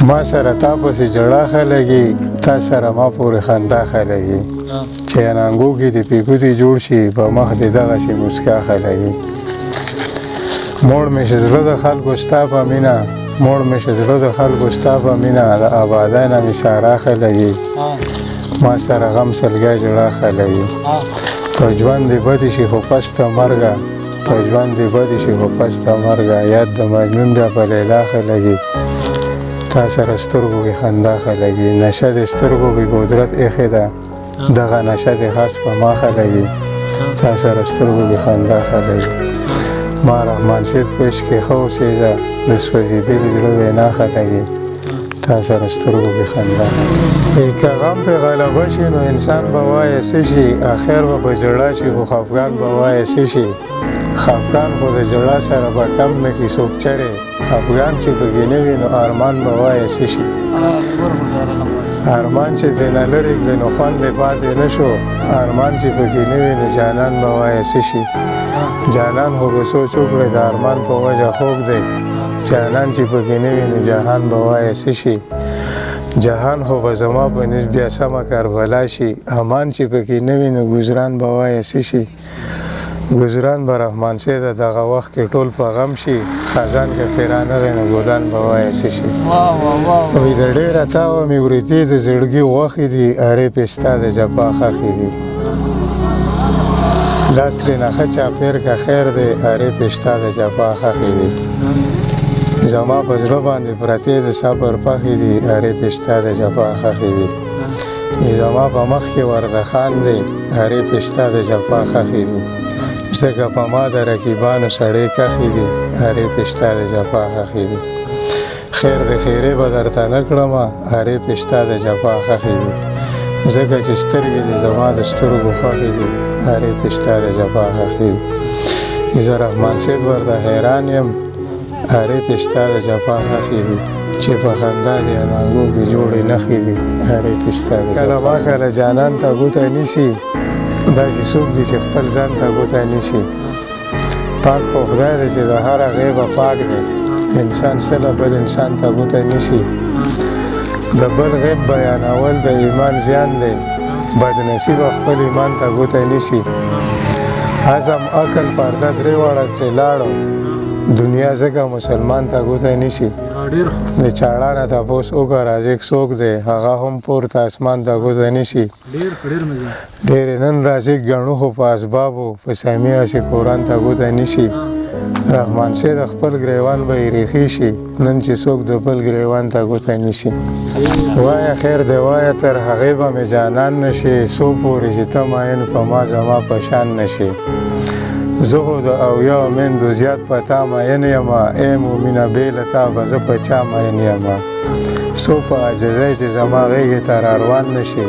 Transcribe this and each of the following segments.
ما سره تا پسې جړا ښه لګي تا سره ما پورې خندا ښه لګي چې انانګو کې دې پیکوتې جوړ شي په مخ دې دغسې مسکا ښه لګي موړ مې چې زړه د خلکو ستا په مینه موړ مې چې زړه د خلکو ستا په مینه د آبادۍ نه مې سارا ښه لګي ما سره غم سلګی جړا ښه لګي په ژوند دې بدې شي خو پس ته مرګه په ژوند دې بدې شي خو پس ته مرګه یاد د مجنون بیا په لیلا ښه لګي تا سره سترګو کې خندا ښه لګي نشه د سترګو کې قدرت ایښې ده دغه نشه دې خاص په ما ښه لګي تا سره سترګو کې خندا ښه لګي ما رحمان صاحب په عشق کې ښه اوسېږه د سوځېدلي زړه وینا ښه لګي تا سره سترګو کې خندا که غم پې غلبه شي نو انسان به وایه څه شي اخر به په ژړا شي خو خفګان به وایه څه شي خفګان خو د ژړا سره به کم نه کړي څوک چرې خفګان چې پکې نه وي نو ارمان به وایه څه شي ارمان چې دې نه لرې کړې نو خوند دې پاتې نه شو ارمان چې پکې نه وي نو جانان به وایه څه شي جانان خو به سوچ وکړې د ارمان په وجه خوږ دی جانان چې پکې نه وي نو جهان به وایه څه شي جهان خو به زما په نس بیا سمه کربلا شي امان چې پکې نه وي نو ګزران به وایه څه شي ګزران به رحمان صاحب د دغه وخت کې ټول په غم شي خزان که پرې رانغی نو ګلان به وایه څه شي وایي د ډېره تاوه مې وریتې د زړګي غوښې دي ارې پې ستا د جفا خښې دي لاس ترېنه ښه چاپېر که خیر دی ارې پې ستا د جفا خښې دي زما په زړه باندې پرتې د صبر پخې دي ارې پې ستا د جفا خښې دي زما په مخ کې وردخان دی ارې پې ستا د جفا خښې دي ځکه په ما د رقیبانو سړې کښې دي ارې پې ستا د جفا خښې دي خیر د خیرې به درته نه کړمه ارې پې ستا د جفا خښې دي ځکه چې سترګې دې زما د سترګو خوښې دي ارې پې ستا د جفا خښې دي زه رحمان صاحب ورته حیران یم ارې پې ستا د جفا خښې دي چې په خندا دې انانګو کې جوړې نښې دي ارې پې ستا د کله ما کله جانان ته ګوته نیسي داسې څوک دي چې خپل ځان ته ګوته نیسي پاک خو خدای دی چې د هره غیبه پاک دی انسان سله بل انسان ته ګوته نیسي د بل غیب بیانول د ایمان زیان دی بدنصیبه خپل ایمان ته ګوته نیسي عزم عقل پرده درې واړه ترې لاړو دنیا ځکه مسلمان ته ګوته نیسي د چاړه نه تپوس وکړه رازق څوک دی هغه هم پورته اسمان ته ګوته نیسي ډېرې نن رازق ګڼو خو په اسبابو په سامي هسې قرآن ته ګوته نیسي رحمان صاحب د خپل ګریوان به یې ریښې شي نن چې څوک د بل ګریوان ته ګوته نیسي وایه خیر دی وایه تر هغې به مې جانان نه شي څو پورې چې ته ماین په ما زما په شان نه شي زه خو د اویاو میندو زیات په تا مین یمه ای مومینه بې له تا به زه په چا مین یمه څو په عاجزۍ چې زما غېږې ته راروان نه شي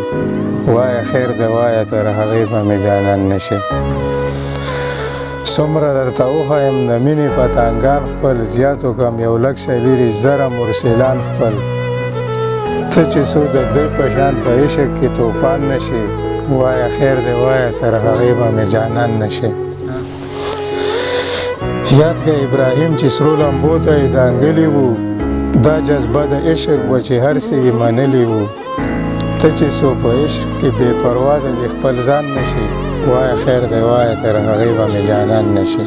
وایه خیر دی وایه تر هغې به مې جانان نه شي څومره درته وښایم د مینې پتنګان خپل زیات وکړم یو لک سلیري زره مرسلان خپل ته چې څو د دوی په شان په عشق کې طوفان نه شي وایه خیر دی وایه تر هغې به مې جانان نه شي یاد که ابراهیم چې سرو لمبو ته یې دانګلي وو دا جذبه د عشق وه چې هر څه یې منلي وو ته چې څو په عشق کې بې پروا د دې خپل ځان نه شي وایه خیر دی وایه تر هغې به مې جانان نه شي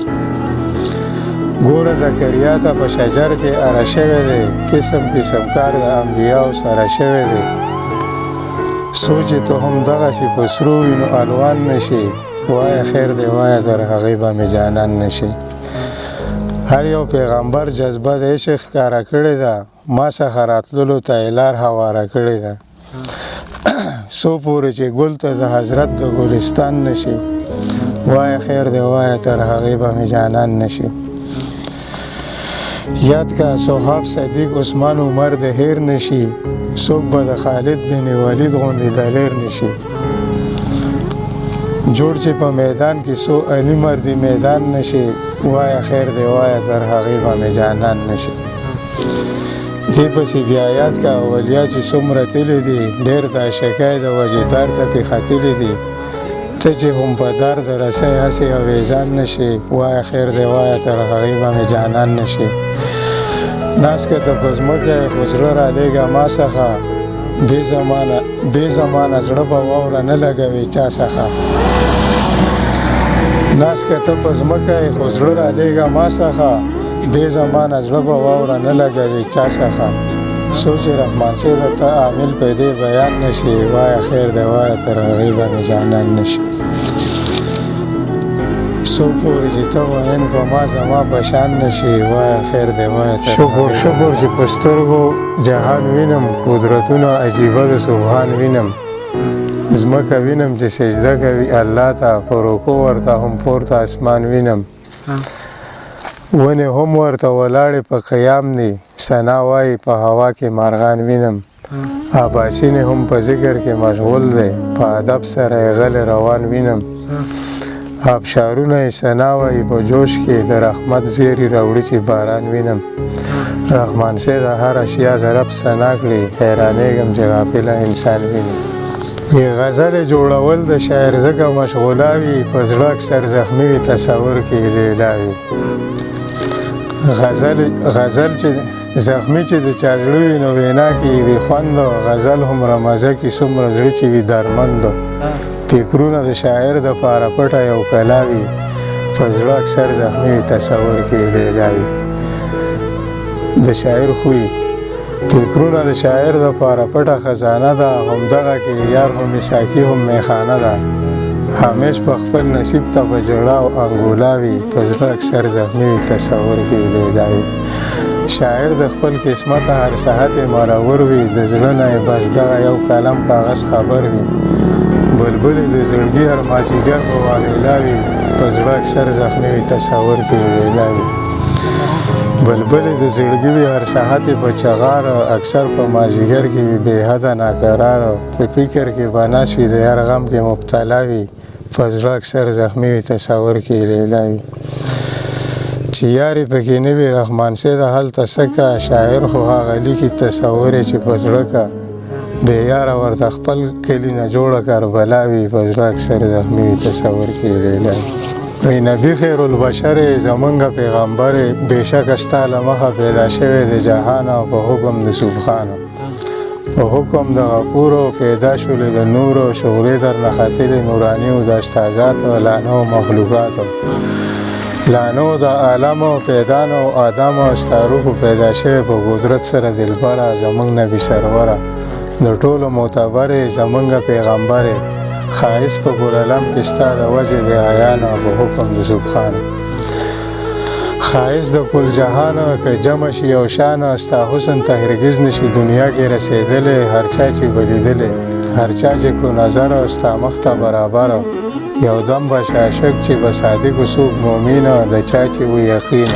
ګوره زکریا ته په شجر کې اره شوی دی قسم قسم کار د انبیاو سره شوی دی سوچ ته هم دغسې په سرو وي نو الوان نه شي وایه خیر دی وایه تر هغې به مې جانان نه شي هر یو پیغمبر جذبه د عشق ښکاره کړې ده ما څخه راتللو ته یې لار هواره کړې ده څو پورې چې ګل ته د حضرت د ګلستان نه شي وایه خیر دی وایه تر هغې به مې جانان نه شي یاد که صحاب صدیق عثمان عمر د هیر نه شي څوک به د خالد بن ولید غوندې دلیر نه شي جوړ چې په میدان کې څو علي مردي میدان نه شي وایه خیر دی وایه تر هغې به مې جانان نه شي دې پسې بیا یاد که اولیا چې څومره تللي دي ډېر د عاشقۍ د وجې دار ته پې ختلي دي ته چې هم په دار د رسۍ هسې اویزان نه شي وایه خیر دی وایه تر هغې به مې جانان نه شي ناس که ته په ځمکه خو زړه رالیږه ما څخه بې زمانه زړه به واوره نه لګوي چا څخه ناس که ته په ځمکه خو زړه رالیږه ما څخه بې زمانه زړه به واوره نه لګوي چا څخه سوچ رحمان سے د ته عامل پیدې بیان نشي وایه خیر دی وایه تر هغې به مې جانان نشي څو پورې چې ته وین په ما زما په شان نشي وایه خیر دی وایه تر شکر چې په سترګو جهان وینم قدرتونه عجیبه د سبحان وینم ځمکه وینم چې سجده کوي الله ته په رکو ورته هم پورته اسمان وینم ونې هم ورته ولاړې په قیام دي ثنا وایي په هوا کې مارغان وینم اباسین هم په ذکر کې مشغول دی په ادب سره یې غلی روان وینم آبشارونه یې ثنا وایي په جوش کې د رحمت زیري راوړي چې باران وینم رحمان صاحب د هر اشیا د رب ثنا کړي حیرانېږم چې غافله انسان وینم غزل جوړول د شاعر ځکه مشغوله وي په زړه اکثر زخمي وي تصور کې لیلا وي غزل چې زخمی چې د چا زړه وي نو وینا کې وي خوند غزل هومره مزه کې څومره زړه چې وي درمند فکرونه د شاعر دپاره پټه یو کلا وي په زړه اکثر زخمي وي تصور کې لیلا وي د شاعر خوی فکرونه د شاعر دپاره پټه خزانه ده همدغه کې یار هم ساقي هم میخانه ده همیش په خپل نصیب ته په جړه او انګولا وي په زړه اکثر زخمي وي تصور کې لیلا وي شاعر د خپل قسمته هر ساعت یې مرور وي د زړه نه یې بس دغه یو کلم کاغذ خبر وي بلبل د زړګي هر مازدیګر په واویلا وي په زړه اکثر زخمي وي تصور کې لیلا وي بلبل د زړګي وي هر ساعت یې په چغار اکثر په مازدیګر کې وي بېحده ناقرار په فکر کې به ناست وي د هر غم کې مبتلا وي په زړه اکثر زخمي وي تصور کې لیلا وي چې یارې پکې نه وي رحمان صاحب هلته څه که شاعر خو هغه لیکي تصور یې چې په زړه که بې یاره ورته خپل کلي نه جوړه کربلا وي په زړه اکثر زخمي وي تصور کې لیلا وي نبي خیر البشر زمونږ پیغمبر بېشکه ستا له مخه پیدا شوی د جهان او په حکم د سبحانه په حکم د غفورو پیدا شولې د نورو شغلې درنه ختلې نورانیو د استازاتو لعنو مخلوقاتو لعنو د عالمو پیدانو آدمو استاروخو پیدا شوی په قدرت سره دلبره زمونږ نبي سروره د ټولو معتبرې زمونږ پیغمبرې خایس په ګلالم کې ستا د وجې د عیانو په حکم د سبحانه خایس د کل جهانو که جمع شي یو شانو ستا حسن ته هرګز نشي دنیا کې رسېدلی هر چا چې به لیدلی هر چا چې کړو نظر ستا مخ ته برابر یو دم به شاشک چې به صادق څوک مؤمن د چا چې و یقین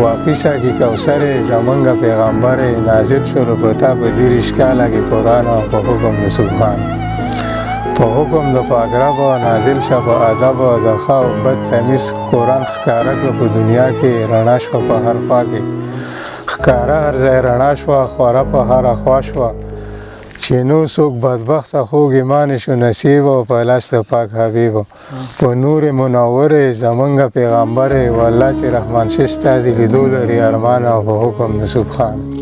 واقع ساکي کوثر زمونږ پیغمبر نازل شولو په تا په 30 کاله کې قرآن او په حکم د سبحانه په حکم د پاک رب نازل شه په ادب د ښه او بد تمیز قرآن ښکاره کړه په دنیا کې رڼا شوه په هر خوا کې ښکاره هر ځای رڼا شوه خوره په هره خوا شوه چې نو څوک بدبخته خوږ ایمان شو نصیب او په لاس د پاک حبیب په نور منور زمونږ پیغمبر والله چې رحمان ستا د لیدو لري ارمان او په حکم د سبحانه